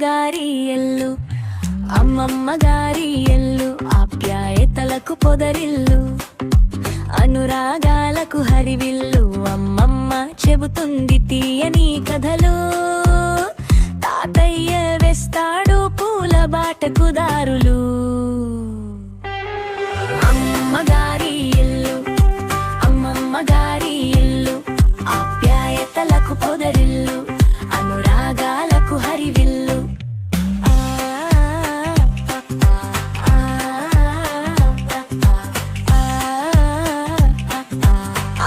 గారి ఇల్లు, అమ్మమ్మ గారి ఇల్లు, ఆప్యాయతలకు పొదరిల్లు, అనురాగాలకు హరివిల్లు. అమ్మమ్మ చెబుతుంది తీయని కథలు, తాతయ్య వేస్తాడు పూల బాటకు దారులు. అమ్మమ్మ గారి ఇల్లు, అమ్మమ్మ గారి ఇల్లు, ఆప్యాయతలకు పొదరిల్లు, అనురాగాలకు హరివిల్లు.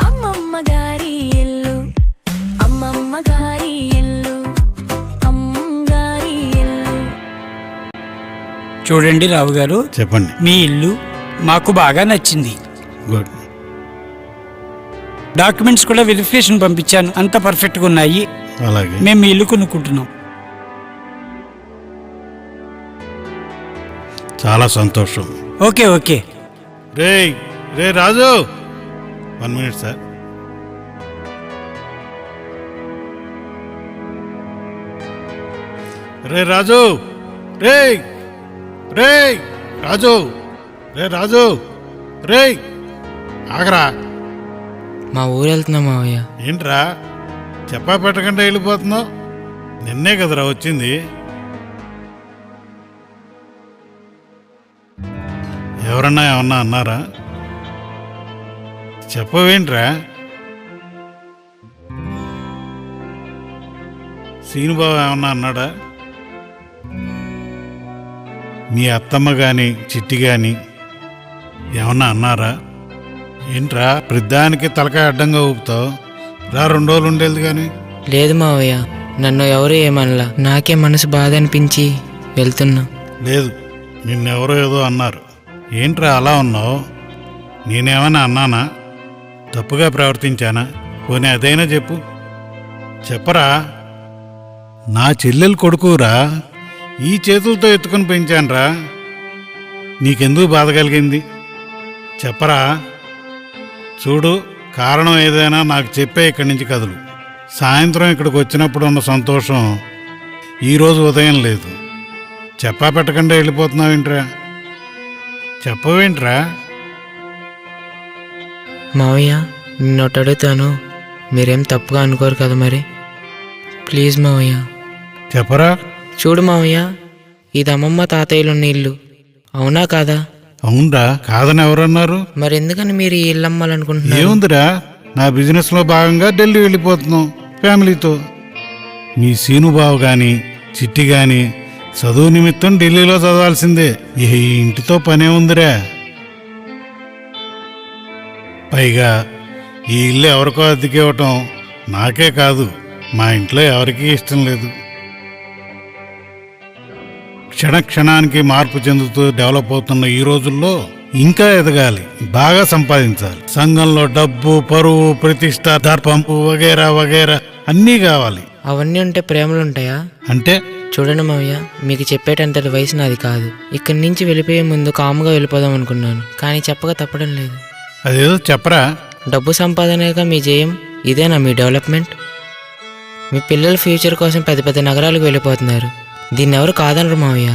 అమ్మమ్మ గారి ఇల్లు, అమ్మమ్మ గారి ఇల్లు, అమ్మగారి ఇల్లు. చూడండి రావు గారు, చెప్పండి. మీ ఇల్లు మాకు బాగా నచ్చింది. గుడ్. డాక్యుమెంట్స్ కూడా వెరిఫికేషన్ పంపించాను, అంత పర్ఫెక్ట్గా ఉన్నాయి. అలాగే. మేము మీ ఇల్లు కొనుక్కుంటున్నాం. చాలా సంతోషం. Okay okay. రే రాజు, 1 minute సార్. రే రాజు, రే రాజు, రే ఆగరా. మా ఊరు వెళ్తున్నాం మావయ్య. ఏంట్రా చెప్పా పెట్టకుండా వెళ్ళిపోతున్నావు? నిన్నే కదరా వచ్చింది. ఎవరన్నా ఏమన్నా అన్నారా? చెప్పవేంట్రా? సీనుబాబు ఏమన్నా అన్నాడా? మీ అత్తమ్మ గాని చిట్టి గాని ఏమన్నా అన్నారా? ఏంట్రా ప్రతిదానికి తలకాయ అడ్డంగా ఊపుతావు? రా 2 రోజులు ఉండేది కానీ. లేదు మావయ్య, నన్ను ఎవరు ఏమనలా, నాకే మనసు బాధ అనిపించి వెళ్తున్నా. లేదు, నిన్నెవరో ఏదో అన్నారు. ఏంట్రా అలా ఉన్నావు? నేనేమన్నా అన్నానా? తప్పుగా ప్రవర్తించానా? పోనీ అదైనా చెప్పు. చెప్పరా. నా చెల్లెలు కొడుకురా, ఈ చేతులతో ఎత్తుకుని పెంచానురా. నీకెందుకు బాధ కలిగింది చెప్పరా. చూడు, కారణం ఏదైనా నాకు చెప్పే ఇక్కడి నుంచి కదులు. సాయంత్రం ఇక్కడికి వచ్చినప్పుడు ఉన్న సంతోషం ఈరోజు ఉదయం లేదు. చెప్పా పెట్టకుండా వెళ్ళిపోతున్నావేంట్రా? చెప్పవేంట్రా? మావయ్య, నిన్నొకటి అడుగుతాను, మీరేం తప్పుగా అనుకోరు కదా మరి? ప్లీజ్ మావయ్య. చెప్పరా. చూడు మావయ్య, ఇది అమ్మమ్మ తాతయ్యలున్న ఇల్లు, అవునా కాదా? అవునరా, కాదని ఎవరన్నారు? మరి ఎందుకని మీరు ఈ ఇల్లు అమ్మాలనుకుంటున్నారు? ఏముందిరా, నా బిజినెస్లో భాగంగా ఢిల్లీ వెళ్ళిపోతున్నాం ఫ్యామిలీతో. మీ సీనుబాబు గాని చిట్టి గాని చదువు నిమిత్తం ఢిల్లీలో చదవాల్సిందే. ఈ ఇంటితో పనే ఉందిరా. పైగా ఈ ఇల్లు ఎవరికో అద్దెకి ఇవ్వటం నాకే కాదు, మా ఇంట్లో ఎవరికీ ఇష్టం లేదు. క్షణానికి మార్పు చెందుతూ డెవలప్ అవుతున్న ఈ రోజుల్లో ఇంకా ఎదగాలి, బాగా సంపాదించాలి. సంఘంలో డబ్బు, పరువు, ప్రతిష్ట, దర్పం వగేరా వగేరా అన్నీ కావాలి. అవన్నీ ఉంటే ప్రేమలు ఉంటాయా? అంటే చూడండి మావయ్య, మీకు చెప్పేటంతటి వయసు నాది కాదు. ఇక్కడి నుంచి వెళ్ళిపోయే ముందు కాముగా వెళ్ళిపోదాం అనుకున్నాను, కానీ చెప్పక తప్పడం లేదు. అదేదో చెప్పరా. డబ్బు సంపాదనేగా మీ జయం? ఇదేనా మీ డెవలప్మెంట్? మీ పిల్లల ఫ్యూచర్ కోసం పెద్ద పెద్ద నగరాలకు వెళ్ళిపోతున్నారు, దీన్ని ఎవరు కాదనరు మావయ్య.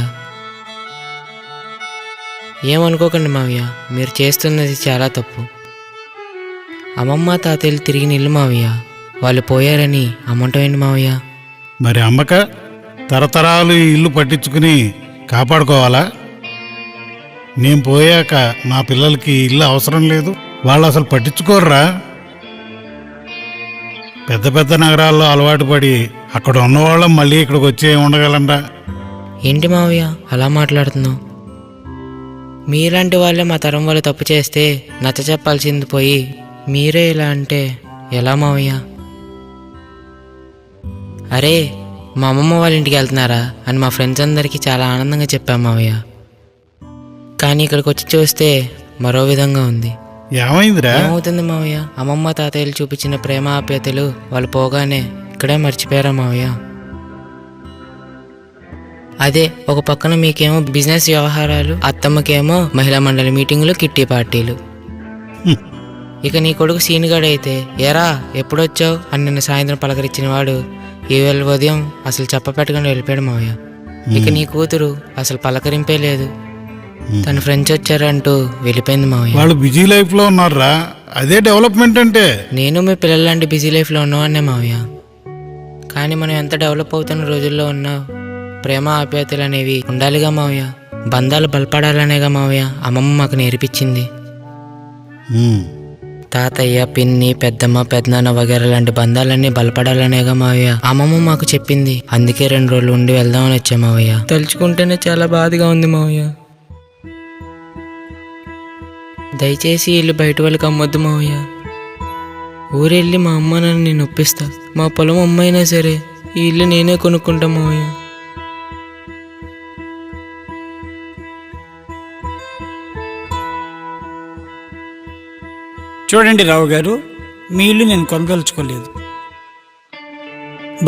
ఏమనుకోకండి మావయ్య, మీరు చేస్తున్నది చాలా తప్పు. అమ్మమ్మ తాతయ్యలు తిరిగిన ఇల్లు మావయ్య, వాళ్ళు పోయారని అమ్మంటాం ఏంటి మావయ్య? మరి అమ్మక తరతరాలు ఈ ఇల్లు పట్టించుకుని కాపాడుకోవాలా? నేను పోయాక నా పిల్లలకి ఇల్లు అవసరం లేదు, వాళ్ళు అసలు పట్టించుకోర్రా. పెద్ద పెద్ద నగరాల్లో అలవాటు పడి అక్కడ ఉన్నవాళ్ళం మళ్ళీ ఇక్కడికి వచ్చి ఉండగలరా? ఏంటి మావయ్య అలా మాట్లాడుతున్నావు? మీలాంటి వాళ్ళే మా తరం వాళ్ళు తప్పు చేస్తే నచ్చ చెప్పాల్సింది పోయి మీరే ఇలా అంటే ఎలా మావయ్య? అరే, మా అమ్మమ్మ వాళ్ళ ఇంటికి వెళ్తున్నారా అని మా ఫ్రెండ్స్ అందరికీ చాలా ఆనందంగా చెప్పాం మావయ్య. కానీ ఇక్కడికి వచ్చి చూస్తే మరో విధంగా ఉంది. ఏమైందిరా? ఏమవుతుంది మావయ్య? అమ్మమ్మ తాతయ్యలు చూపించిన ప్రేమ ఆప్యాయతలు వాళ్ళు పోగానే ఇక్కడే మర్చిపోయారా మావయ్య? అదే ఒక పక్కన మీకేమో బిజినెస్ వ్యవహారాలు, అత్తమ్మకేమో మహిళా మండలి మీటింగులు, కిట్టి పార్టీలు. ఇక నీ కొడుకు సీనుగాడైతే ఏరా ఎప్పుడొచ్చావు అని నిన్న సాయంత్రం పలకరించిన వాడు ఈవేళ ఉదయం అసలు చెప్పపెట్టకుండా వెళ్ళిపోయాడు మావయ్య. ఇక నీ కూతురు అసలు పలకరింపే లేదు. తన ఫ్రెండ్స్ వచ్చారంటూ వెళ్ళిపోయింది మావయ్య. వాళ్ళు బిజీ లైఫ్ లో ఉన్నారా? అదే డెవలప్మెంట్ అంటే. నేను మీ పిల్లల లాంటి బిజీ లైఫ్లో ఉన్నవాడినే మావయ్య. కానీ మనం ఎంత డెవలప్ అవుతున్న రోజుల్లో ఉన్నా ప్రేమ ఆప్యాయతలు అనేవి ఉండాలిగా మావయ్య. బంధాలు బలపడాలనేగా మావయ్య అమ్మమ్మ మాకు నేర్పించింది. తాతయ్య, పిన్ని, పెద్దమ్మ, పెద్దనాన్న వగేరా లాంటి బంధాలన్నీ బలపడాలనేగా మావయ్య అమ్మమ్మ మాకు చెప్పింది. అందుకే 2 రోజులు ఉండి వెళ్దామని వచ్చా మావయ్య. తలుచుకుంటేనే చాలా బాధగా ఉంది మావయ్య. దయచేసి ఇల్లు బయట వాళ్ళకి అమ్మొద్దు మావయ్య. ఊరెళ్ళి మా అమ్మ నన్ను నేను ఒప్పిస్తా. మా పొలం అమ్మైనా సరే ఈ ఇల్లు నేనే కొనుక్కుంటా మావయ్య. చూడండి రావు గారు, మీ ఇల్లు నేను కొనదలుచుకోలేదు.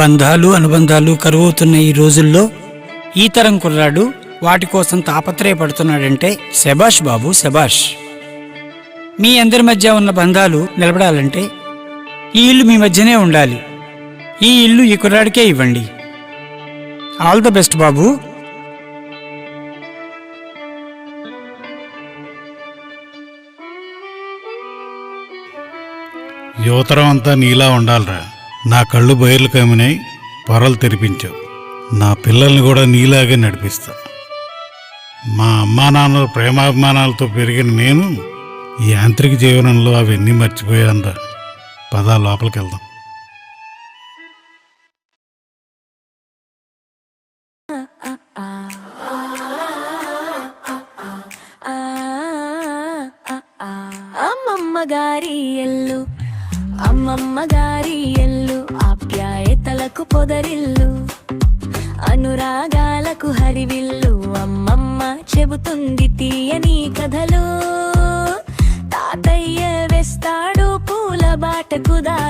బంధాలు అనుబంధాలు కరువవుతున్న ఈ రోజుల్లో ఈ తరం కుర్రాడు వాటి కోసం తాపత్రయపడుతున్నాడంటే శబాష్ బాబు, శబాష్. మీ అందరి మధ్య ఉన్న బంధాలు నిలబడాలంటే ఈ ఇల్లు మీ మధ్యనే ఉండాలి. ఈ ఇల్లు ఈ కుర్రాడికే ఇవ్వండి. ఆల్ ద బెస్ట్ బాబు. యువతరం అంతా నీలా ఉండాలిరా. నా కళ్ళు బయర్లు కమ్మినాయి, పొరలు తెరిపించావు. నా పిల్లల్ని కూడా నీలాగే నడిపిస్తా. మా అమ్మా నాన్నల ప్రేమాభిమానాలతో పెరిగిన నేను ఈ యాంత్రిక జీవనంలో అవన్నీ మర్చిపోయానురా. పదా లోపలికి వెళ్దాం. అమ్మమ్మ గారి ఎల్లు, అమ్మమ్మ గారి ఎల్లు, ఆప్యాయతలకు పొదరిల్లు, అనురాగాలకు హరివిల్లు. అమ్మమ్మ చెబుతుంది తీయని కథలు. తాతయ్య వేస్తాడు పూల బాటకు దారులు.